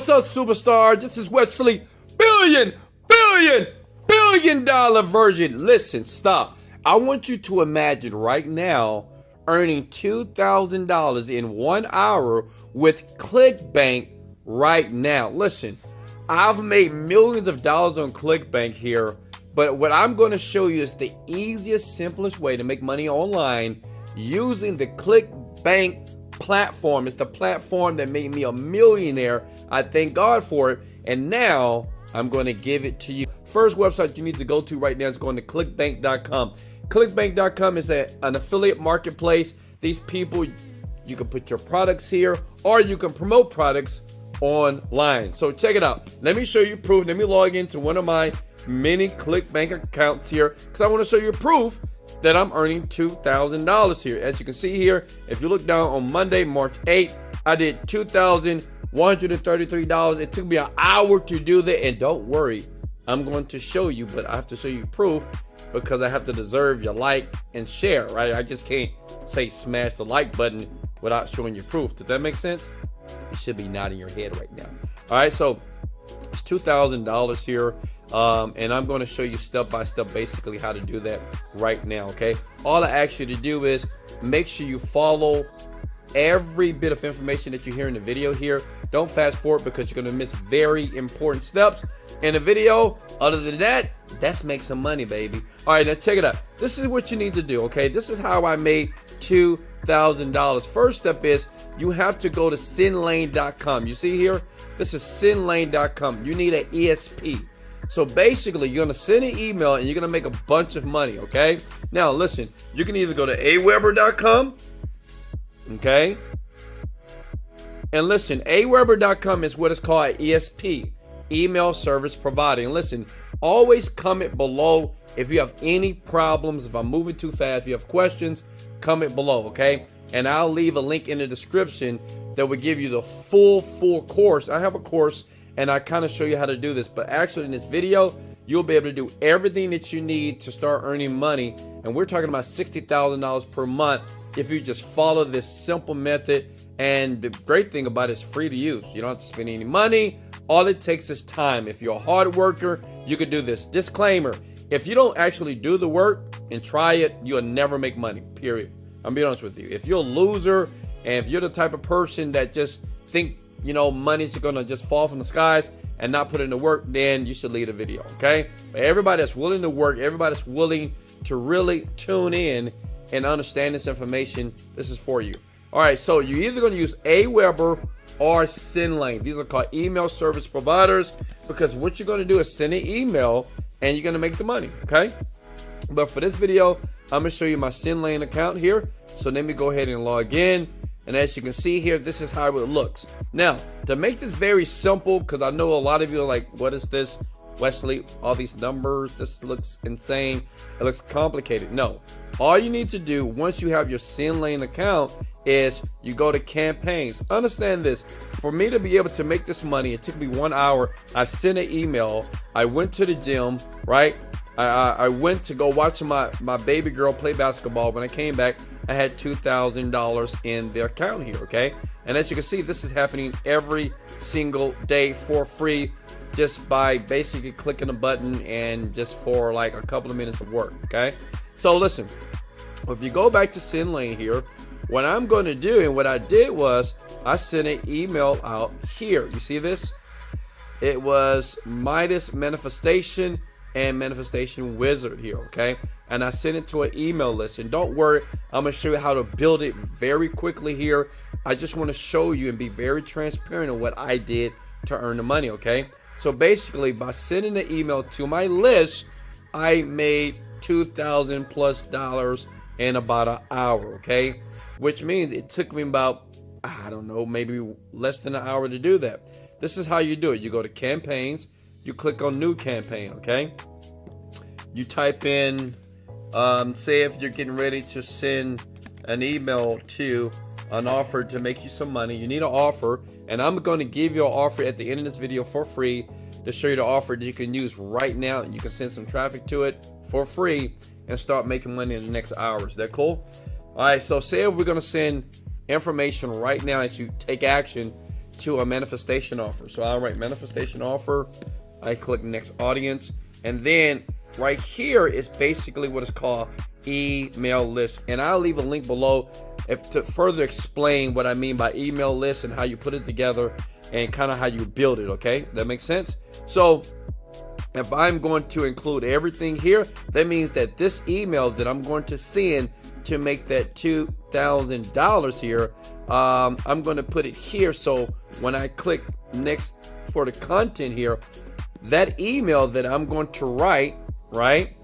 What's up, superstar? This is Wesley, billion dollar virgin. Listen, stop. I want you to imagine right now earning $2,000 in 1 hour with Clickbank right now. Listen, I've made millions of dollars on Clickbank here, but what I'm going to show you is the easiest, simplest way to make money online using the Clickbank platform. It's the platform that made me a millionaire. I thank God for it, and now I'm going to give it to you. First website you need to go to right now is going to clickbank.com. Clickbank.com is an affiliate marketplace. These people, you can put your products here, or you can promote products online. So check it out. Let me show you proof. Let me log into one of my many Clickbank accounts here, because I want to show you proof that I'm earning $2,000 here. As you can see here, if you look down on Monday, March 8th, I did $2,133. It took me an hour to do that, and don't worry, I'm going to show you, but I have to show you proof because I have to deserve your like and share, right? I just can't say smash the like button without showing you proof. Does that make sense? You should be nodding your head right now. All right, so it's $2,000 here. And I'm going to show you step by step basically how to do that right now. Okay, all I ask you to do is make sure you follow every bit of information that you hear in the video here. Don't fast forward because you're going to miss very important steps in the video. Other than that, let's make some money, baby. All right, now check it out. This is what you need to do. Okay, this is how I made $2,000. First step is you have to go to sendlane.com. You see here, this is sendlane.com. You need an ESP. So basically, you're going to send an email and you're going to make a bunch of money, okay? Now, listen, you can either go to aweber.com, okay? And listen, aweber.com is what is called ESP, email service provider. And listen, always comment below if you have any problems, if I'm moving too fast, if you have questions, comment below, okay? And I'll leave a link in the description that will give you the full course. I have a course, and I kind of show you how to do this, but actually in this video, you'll be able to do everything that you need to start earning money. And we're talking about $60,000 per month if you just follow this simple method. And the great thing about it is free to use. You don't have to spend any money. All it takes is time. If you're a hard worker, you can do this. Disclaimer, if you don't actually do the work and try it, you'll never make money, period. I'm being honest with you. If you're a loser, and if you're the type of person that just think, you know, money's gonna just fall from the skies and not put in the work, then you should leave the video, okay? But everybody that's willing to work, everybody that's willing to really tune in and understand this information, this is for you. All right, so you're either gonna use Aweber or SendLane. These are called email service providers, because what you're gonna do is send an email and you're gonna make the money, okay? But for this video, I'm gonna show you my SendLane account here. So let me go ahead and log in. And as you can see here, this is how it looks. Now, to make this very simple, because I know a lot of you are like, what is this, Wesley? All these numbers, this looks insane. It looks complicated. No, all you need to do once you have your SendLane account is you go to campaigns. Understand this, for me to be able to make this money, it took me 1 hour. I sent an email, I went to the gym, right? I went to go watch my baby girl play basketball. When I came back, I had $2,000 in the account here, okay? And as you can see, this is happening every single day for free, just by basically clicking a button and just for like a couple of minutes of work, okay? So listen, if you go back to SendLane here, what I'm going to do, and what I did was I sent an email out here. You see this? It was Midas Manifestation and Manifestation Wizard here, okay? And I sent it to an email list. And don't worry, I'm gonna show you how to build it very quickly here. I just want to show you and be very transparent on what I did to earn the money, okay? So basically, by sending the email to my list, I made $2,000+ in about an hour, okay? Which means it took me about, I don't know, maybe less than an hour to do that. This is how you do it. You go to campaigns, you click on new campaign, okay? You type in, say if you're getting ready to send an email to an offer to make you some money, you need an offer, and I'm going to give you an offer at the end of this video for free to show you the offer that you can use right now, and you can send some traffic to it for free and start making money in the next hour. Is that cool? All right, so say if we're going to send information right now as you take action to a manifestation offer. So I'll write manifestation offer. I click next audience. And then right here is basically what is called email list. And I'll leave a link below to further explain what I mean by email list and how you put it together and kind of how you build it. Okay, that makes sense? So if I'm going to include everything here, that means that this email that I'm going to send to make that $2,000 here, I'm going to put it here. So when I click next for the content here, that email that I'm going to write, right,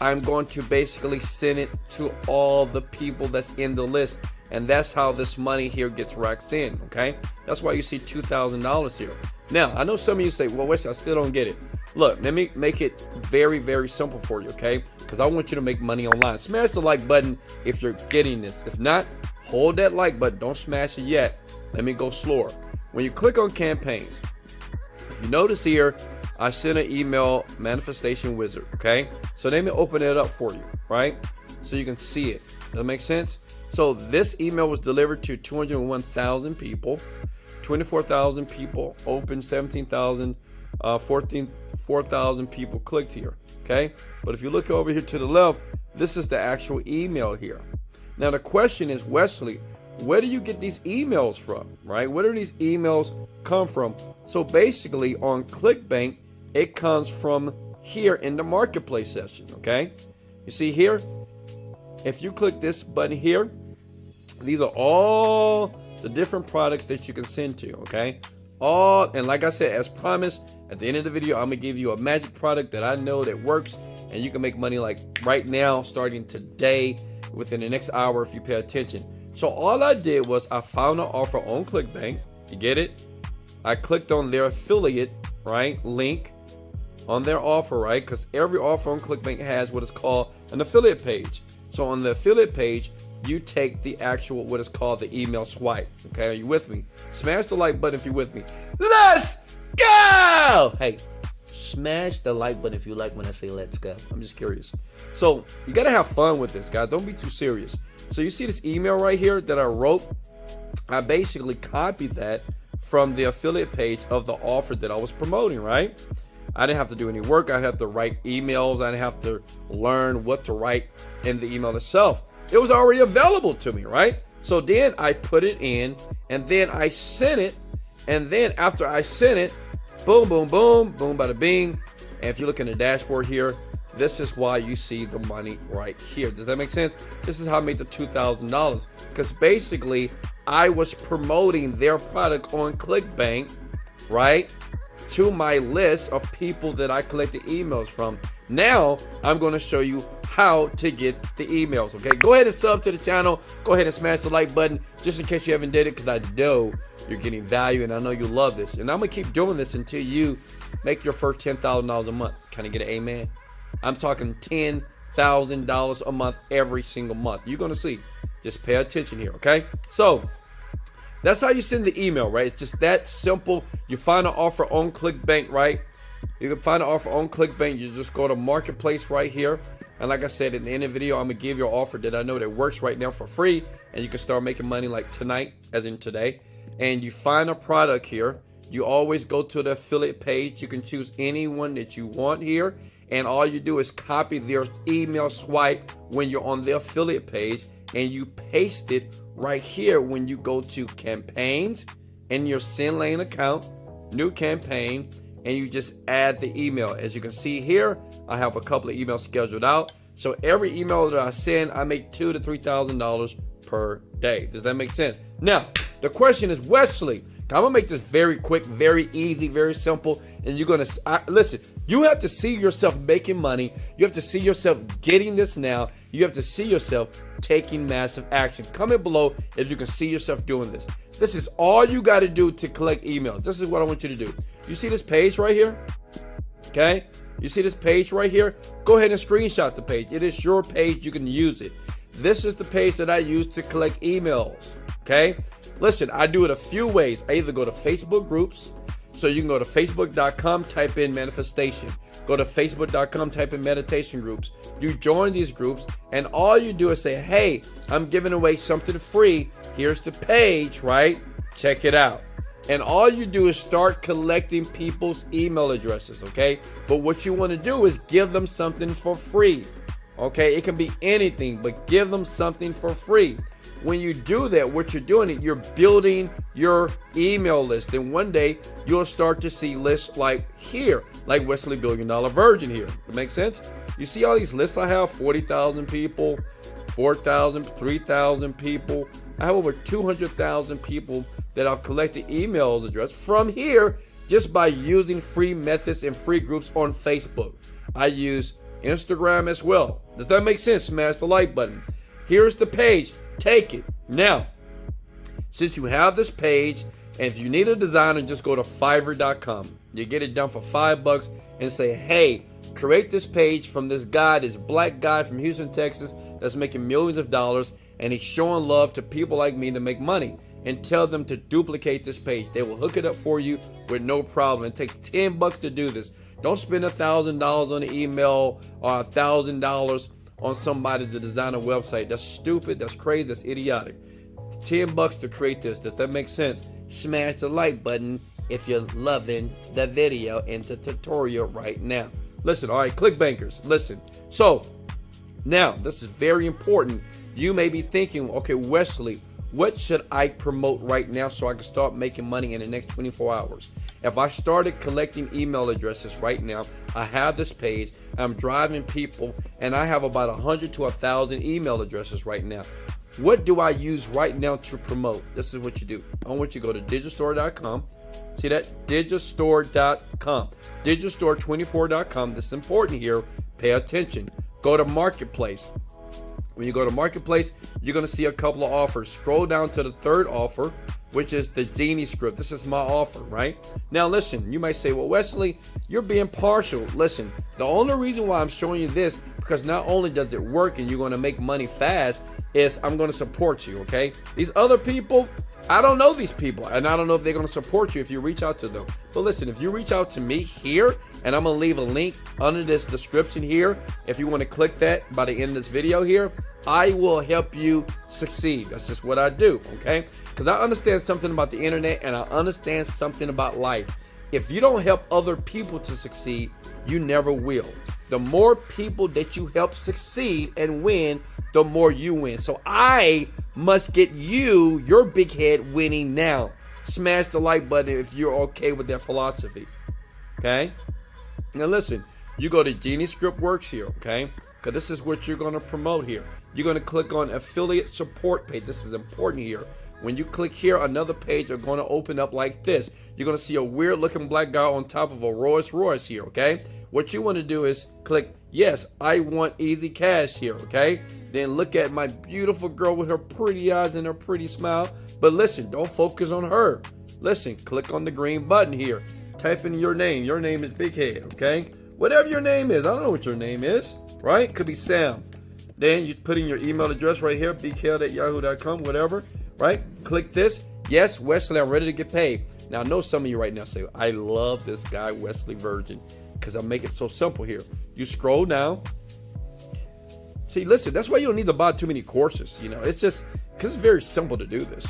I'm going to basically send it to all the people that's in the list. And that's how this money here gets racked in, okay? That's why you see $2,000 here. Now, I know some of you say, well, Wesley, I still don't get it. Look, let me make it very, very simple for you, okay? Because I want you to make money online. Smash the like button if you're getting this. If not, hold that like button. Don't smash it yet. Let me go slower. When you click on campaigns, if you notice here, I sent an email manifestation wizard, okay? So let me open it up for you, right? So you can see it. Does that make sense? So this email was delivered to 201,000 people, 24,000 people opened, 17,000, 4,000 people clicked here, okay? But if you look over here to the left, this is the actual email here. Now the question is, Wesley, where do you get these emails from, right? Where do these emails come from? So basically on Clickbank, it comes from here in the marketplace section, okay? You see here, if you click this button here, these are all the different products that you can send to, okay? And like I said, as promised, at the end of the video, I'm gonna give you a magic product that I know that works, and you can make money like right now, starting today, within the next hour if you pay attention. So all I did was I found an offer on Clickbank. You get it? I clicked on their affiliate, right, link on their offer, right? Because every offer on Clickbank has what is called an affiliate page. So on the affiliate page, you take the actual, what is called the email swipe. Okay, are you with me? Smash the like button if you're with me. Let's go! Hey, smash the like button if you like when I say let's go. I'm just curious. So you gotta have fun with this, guys. Don't be too serious. So you see this email right here that I wrote? I basically copied that from the affiliate page of the offer that I was promoting, right? I didn't have to do any work. I didn't have to write emails. I didn't have to learn what to write in the email itself. It was already available to me, right? So then I put it in, and then I sent it. And then after I sent it, boom, boom, boom, boom, bada bing. And if you look in the dashboard here, this is why you see the money right here. Does that make sense? This is how I made the $2,000. Because basically, I was promoting their product on Clickbank, right, to my list of people that I collected emails from. Now, I'm going to show you how to get the emails, okay? Go ahead and sub to the channel. Go ahead and smash the like button just in case you haven't did it, because I know you're getting value and I know you love this. And I'm going to keep doing this until you make your first $10,000 a month. Can I get an amen? I'm talking $10,000 a month every single month. You're going to see. Just pay attention here, okay? So that's how you send the email, right? It's just that simple. You find an offer on Clickbank, right? You can find an offer on Clickbank. You just go to Marketplace right here. And like I said, in the end of the video, I'm going to give you an offer that I know that works right now for free. And you can start making money like tonight, as in today. And you find a product here. You always go to the affiliate page. You can choose anyone that you want here. And all you do is copy their email swipe when you're on the affiliate page. And you paste it right here when you go to campaigns in your Send Lane account, new campaign, and you just add the email. As you can see here, I have a couple of emails scheduled out. So every email that I send, I make $2,000 to $3,000 per day. Does that make sense? Now, the question is, Wesley, I'm gonna make this very quick, very easy, very simple. And you're gonna listen. You have to see yourself making money. You have to see yourself getting this now. You have to see yourself taking massive action. Comment below if you can see yourself doing this. This is all you got to do to collect emails. This is what I want you to do. You see this page right here? Okay. You see this page right here? Go ahead and screenshot the page. It is your page. You can use it. This is the page that I use to collect emails. Okay. Listen, I do it a few ways. I either go to Facebook groups. So you can go to facebook.com, type in manifestation. Go to facebook.com, type in meditation groups. You join these groups, and all you do is say, hey, I'm giving away something free. Here's the page, right? Check it out. And all you do is start collecting people's email addresses, okay? But what you want to do is give them something for free, okay? It can be anything, but give them something for free. When you do that, what you're doing, you're building your email list. And one day you'll start to see lists like here, like Wesley $1 Billion Virgin here. That makes sense? You see all these lists I have, 40,000 people, 4,000, 3,000 people. I have over 200,000 people that I've collected emails address from here just by using free methods and free groups on Facebook. I use Instagram as well. Does that make sense? Smash the like button. Here's the page. Take it. Now, since you have this page, and if you need a designer, just go to Fiverr.com. You get it done for $5 and say, hey, create this page from this guy, this black guy from Houston, Texas, that's making millions of dollars, and he's showing love to people like me to make money. And tell them to duplicate this page. They will hook it up for you with no problem. It takes $10 to do this. Don't spend $1,000 on an email or $1,000 on somebody to design a website. That's stupid. That's crazy. That's idiotic. $10 to create this. Does that make sense? Smash the like button if you're loving the video and the tutorial right now. Listen, all right, Clickbankers, listen. So now this is very important. You may be thinking, okay, Wesley, what should I promote right now so I can start making money in the next 24 hours? If I started collecting email addresses right now, I have this page, I'm driving people, and I have about 100 to 1,000 email addresses right now. What do I use right now to promote? This is what you do. I want you to go to digistore.com. See that? Digistore.com. Digistore24.com. This is important here. Pay attention. Go to Marketplace. When you go to Marketplace, you're going to see a couple of offers. Scroll down to the third offer, which is the Genie script. This is my offer, right? Now, listen, you might say, well, Wesley, you're being partial. Listen, the only reason why I'm showing you this, because not only does it work and you're going to make money fast, is I'm going to support you, okay? These other people, I don't know these people, and I don't know if they're going to support you if you reach out to them. But listen, if you reach out to me here, and I'm going to leave a link under this description here, if you want to click that by the end of this video here, I will help you succeed. That's just what I do, okay? Because I understand something about the internet, and I understand something about life. If you don't help other people to succeed, you never will. The more people that you help succeed and win, the more you win. So I must get you, your big head, winning now. Smash the like button if you're okay with that philosophy. Okay? Now listen, you go to Genie Script Works here, okay? Because this is what you're going to promote here. You're going to click on affiliate support page. This is important here. When you click here, another page are going to open up like this. You're going to see a weird looking black guy on top of a Rolls Royce here, okay? What you want to do is click, yes, I want easy cash here, okay? Then look at my beautiful girl with her pretty eyes and her pretty smile. But listen, don't focus on her. Listen, click on the green button here. Type in your name. Your name is Big Head, okay? Whatever your name is. I don't know what your name is, right? Could be Sam. Then you put in your email address right here, bighead@yahoo.com, whatever, right? Click this. Yes, Wesley, I'm ready to get paid. Now, I know some of you right now say, I love this guy, Wesley Virgin, because I make it so simple here. You scroll down. See, listen, that's why you don't need to buy too many courses. You know, it's just because it's very simple to do this.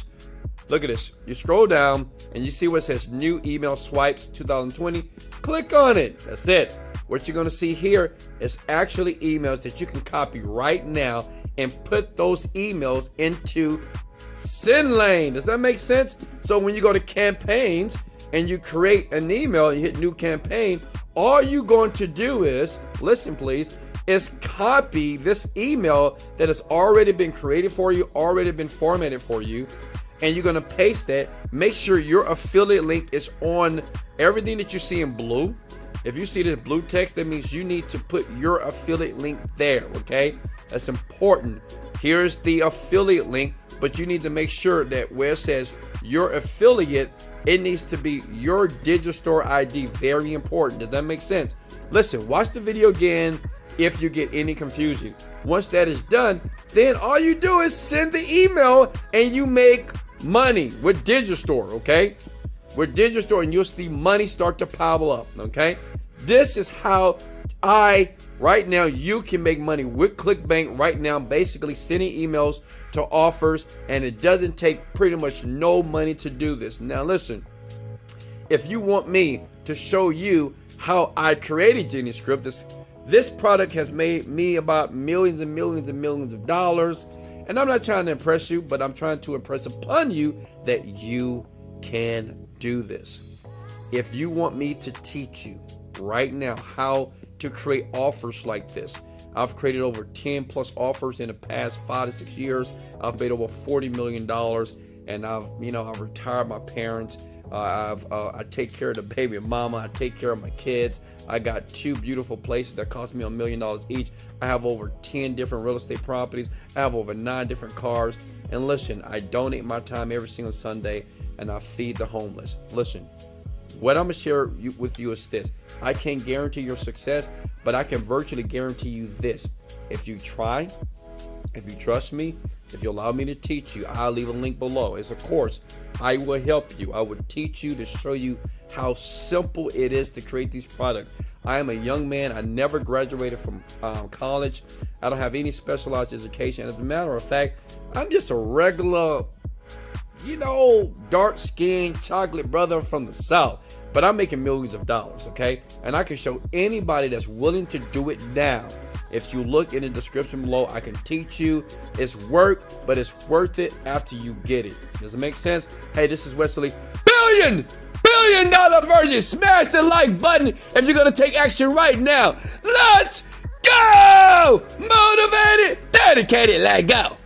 Look at this. You scroll down and you see what says new email swipes 2020. Click on it. That's it. What you're going to see here is actually emails that you can copy right now and put those emails into send lane. Does that make sense? So when you go to campaigns and you create an email and you hit new campaign, all you're going to do is, listen please, is copy this email that has already been created for you, already been formatted for you, and you're going to paste that. Make sure your affiliate link is on everything that you see in blue. If you see this blue text, that means you need to put your affiliate link there, okay? That's important. Here's the affiliate link, but you need to make sure that where it says your affiliate, it needs to be your Digistore ID. Very important. Does that make sense? Listen, watch the video again if you get any confusion. Once that is done, then all you do is send the email and you make money with Digistore, okay? With Digistore, and you'll see money start to pile up, okay? This is how right now, you can make money with Clickbank right now, basically sending emails to offers, and it doesn't take pretty much no money to do this. Now listen, if you want me to show you how I created Genie Script, this product has made me about millions and millions and millions of dollars. And I'm not trying to impress you, but I'm trying to impress upon you that you can do this. If you want me to teach you right now how to create offers like this, I've created over 10 plus offers in the past 5 to 6 years. I've made over $40 million, and I've retired my parents. I take care of the baby mama. I take care of my kids. I got 2 beautiful places that cost me $1 million each. I have over 10 different real estate properties. I have over 9 different cars. And listen, I donate my time every single Sunday, and I feed the homeless. Listen, what I'm going to share with you is this. I can't guarantee your success, but I can virtually guarantee you this. If you try, if you trust me, if you allow me to teach you, I'll leave a link below. It's a course. I will help you. I will teach you to show you how simple it is to create these products. I am a young man. I never graduated from college. I don't have any specialized education. As a matter of fact, I'm just a regular, dark-skinned chocolate brother from the South. But I'm making millions of dollars, okay? And I can show anybody that's willing to do it now. If you look in the description below, I can teach you. It's work, but it's worth it after you get it. Does it make sense? Hey, this is Wesley. $1 billion version. Smash the like button if you're going to take action right now. Let's go! Motivated, dedicated, let go.